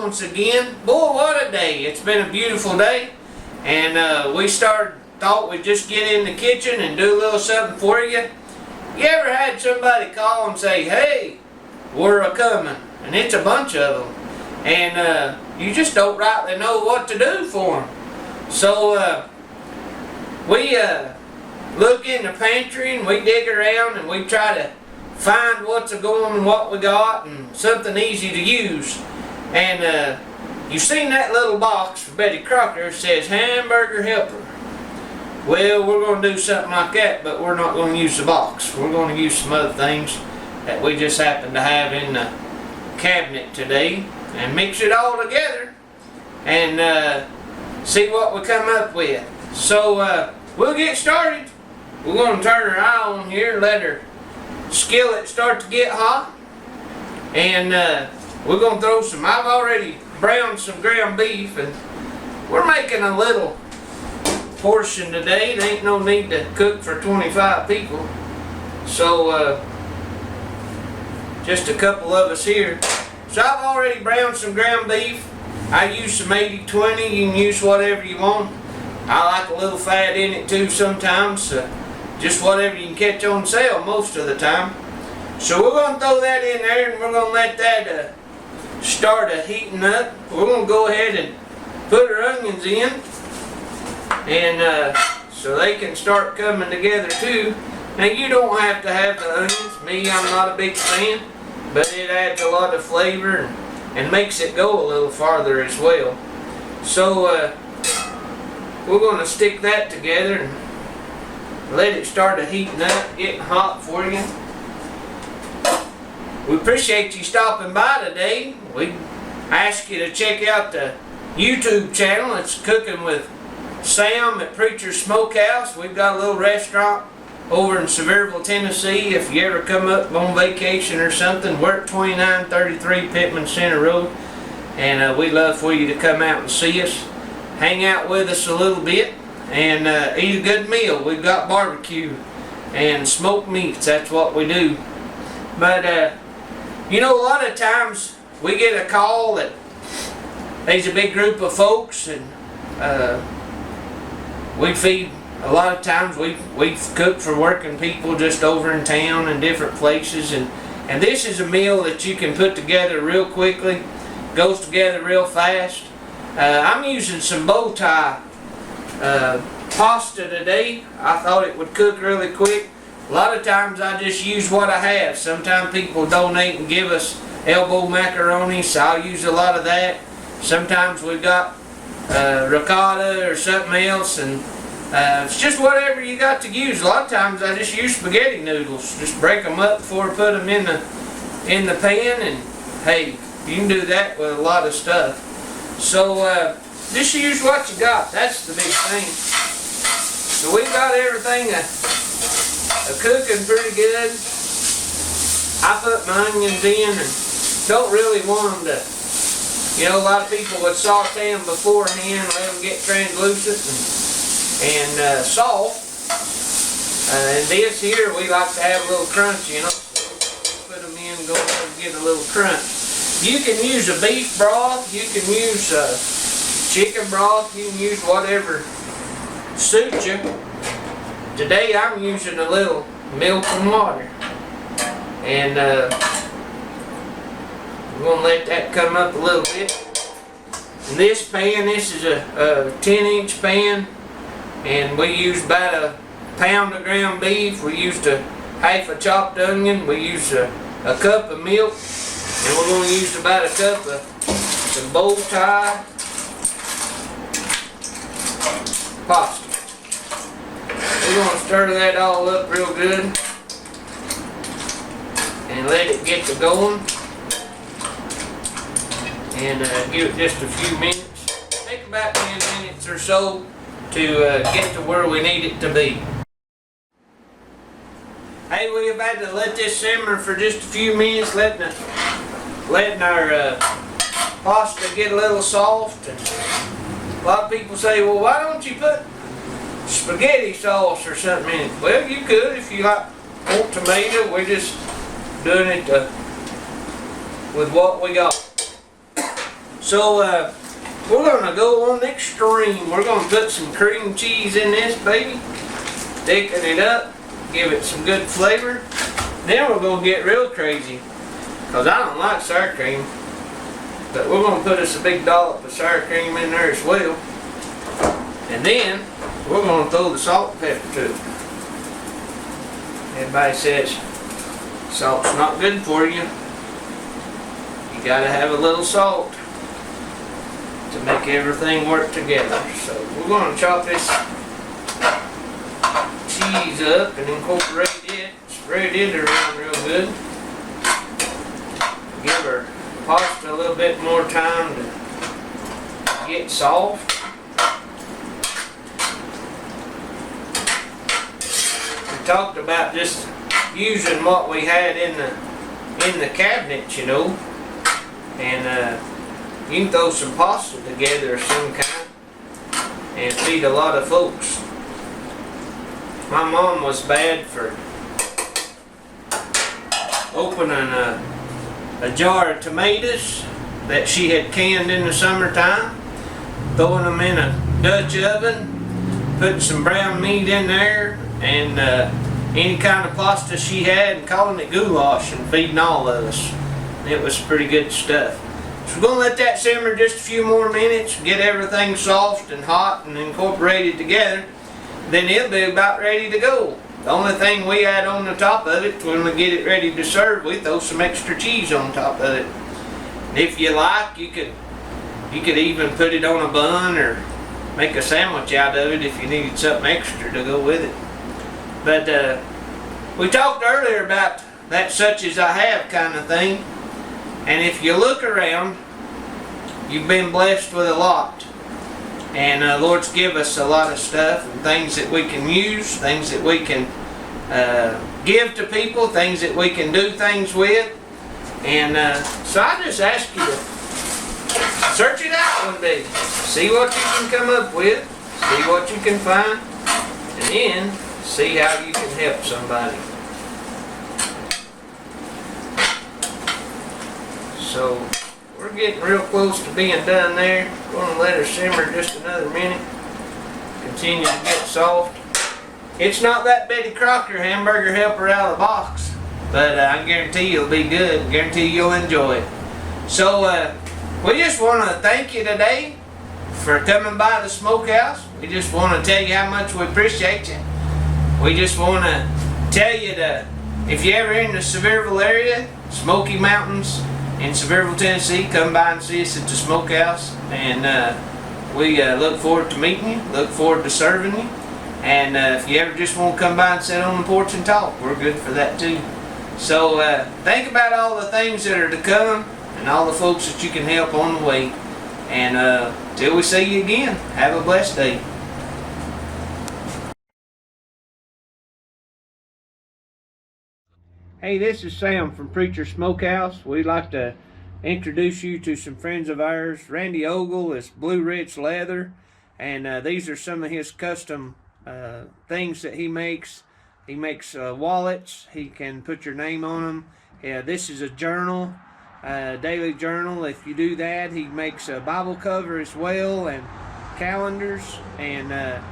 once again. Boy, what a day. It's been a beautiful day. And we thought we'd just get in the kitchen and do a little something for you. You ever had somebody call and say, hey, we're a-coming? And it's a bunch of them. And you just don't rightly know what to do for them. So we look in the pantry and we dig around and we try to find what's going and what we got and something easy to use. And you've seen that little box for Betty Crocker that says hamburger helper. Well, we're going to do something like that, but we're not going to use the box. We're going to use some other things that we just happen to have in the cabinet today and mix it all together and see what we come up with. So we'll get started. We're going to turn our eye on here, let our skillet start to get hot, and we're going to throw some, I've already browned some ground beef, and we're making a little portion today. There ain't no need to cook for 25 people. So just a couple of us here. So I've already browned some ground beef. I use some 80/20. You can use whatever you want. I like a little fat in it too sometimes. Just whatever you can catch on sale most of the time. So we're going to throw that in there and we're going to let that start heating up. We're going to go ahead and put our onions in, and so they can start coming together too. Now you don't have to have the onions. Me, I'm not a big fan, but it adds a lot of flavor and makes it go a little farther as well. So we're going to stick that together and let it start heating up, getting hot for you. We appreciate you stopping by today. We ask you to check out the YouTube channel. It's Cooking with Sam at Preacher Smokehouse. We've got a little restaurant over in Sevierville, Tennessee. If you ever come up on vacation or something, we're at 2933 Pittman Center Road. And we'd love for you to come out and see us. Hang out with us a little bit and eat a good meal. We've got barbecue and smoked meats. That's what we do. But you know, a lot of times we get a call that there's a big group of folks, and we feed. A lot of times we cook for working people just over in town and different places, and this is a meal that you can put together real quickly. Goes together real fast. I'm using some bow tie pasta today. I thought it would cook really quick. A lot of times I just use what I have. Sometimes people donate and give us elbow macaroni, so I'll use a lot of that. Sometimes we've got ricotta or something else, and it's just whatever you got to use. A lot of times I just use spaghetti noodles. Just break them up before I put them in the pan, and hey, you can do that with a lot of stuff. So just use what you got. That's the big thing. So we've got everything cooking pretty good. I put my onions in and don't really want them to, you know, a lot of people would saute them beforehand, let them get translucent and soft. And this here we like to have a little crunch, you know. Put them in, go ahead and get a little crunch. You can use a beef broth, you can use chicken broth, you can use whatever suits you. Today I'm using a little milk and water, and I'm going to let that come up a little bit. In this pan, this is a 10-inch pan, and we used about a pound of ground beef. We used half a chopped onion. We used a cup of milk, and we're going to use about a cup of some bow tie pasta. We're going to stir that all up real good and let it get to going, and give it just a few minutes. Take about 10 minutes or so to get to where we need it to be. Hey, we've had to let this simmer for just a few minutes, letting our pasta get a little soft. And a lot of people say, well, why don't you put spaghetti sauce or something in it? Well, you could if you want tomato. We're just doing it with what we got. So we're gonna go on the extreme. We're gonna put some cream cheese in this baby, thicken it up, give it some good flavor. Then we're gonna get real crazy, cause I don't like sour cream, but we're gonna put us a big dollop of sour cream in there as well. And then we're gonna throw the salt and pepper to it. Everybody says salt's not good for you. You gotta have a little salt to make everything work together. So we're gonna chop this cheese up and incorporate it, spread it around real good. Give our pasta a little bit more time to get soft. We talked about just using what we had in the cabinet, you know, and you can throw some pasta together of some kind and feed a lot of folks. My mom was bad for opening a jar of tomatoes that she had canned in the summertime, throwing them in a Dutch oven, putting some brown meat in there, and any kind of pasta she had, and calling it goulash and feeding all of us. It was pretty good stuff. So we're going to let that simmer just a few more minutes, get everything soft and hot and incorporated together. Then it'll be about ready to go. The only thing we add on the top of it, when we get it ready to serve, we throw some extra cheese on top of it. And if you like, you could even put it on a bun or make a sandwich out of it if you needed something extra to go with it. But we talked earlier about that such as I have kind of thing. And if you look around, you've been blessed with a lot. And Lord's give us a lot of stuff and things that we can use, things that we can give to people, things that we can do things with. And so I just ask you to search it out one day. See what you can come up with, see what you can find, and then see how you can help somebody. So we're getting real close to being done there. Going to let her simmer just another minute. Continue to get soft. It's not that Betty Crocker hamburger helper out of the box, but I guarantee you'll be good. Guarantee you'll enjoy it. So we just want to thank you today for coming by the Smokehouse. We just want to tell you how much we appreciate you. We just want to tell you that if you're ever in the Sevierville area, Smoky Mountains in Sevierville, Tennessee, come by and see us at the Smokehouse, and we look forward to meeting you, look forward to serving you, and if you ever just want to come by and sit on the porch and talk, we're good for that too. So think about all the things that are to come and all the folks that you can help on the way, and till we see you again, have a blessed day. Hey, this is Sam from Preacher Smokehouse. We'd like to introduce you to some friends of ours. Randy Ogle is Blue Ridge Leather, and these are some of his custom things that he makes. He makes wallets. He can put your name on them. This is a journal, daily journal. If you do that, he makes a Bible cover as well and calendars, and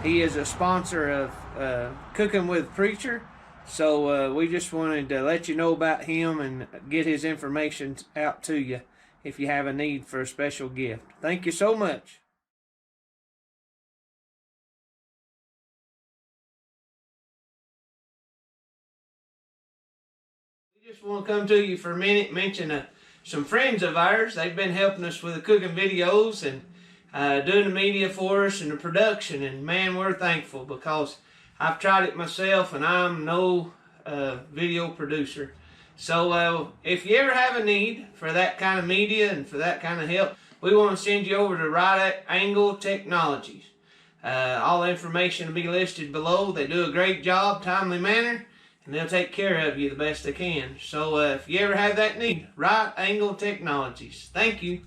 he is a sponsor of Cooking with Preacher. So we just wanted to let you know about him and get his information out to you if you have a need for a special gift. Thank you so much. We just want to come to you for a minute and mention some friends of ours. They've been helping us with the cooking videos and doing the media for us and the production. And man, we're thankful because I've tried it myself, and I'm no video producer. So if you ever have a need for that kind of media and for that kind of help, we want to send you over to Right Angle Technologies. All the information will be listed below. They do a great job, timely manner, and they'll take care of you the best they can. So if you ever have that need, Right Angle Technologies. Thank you.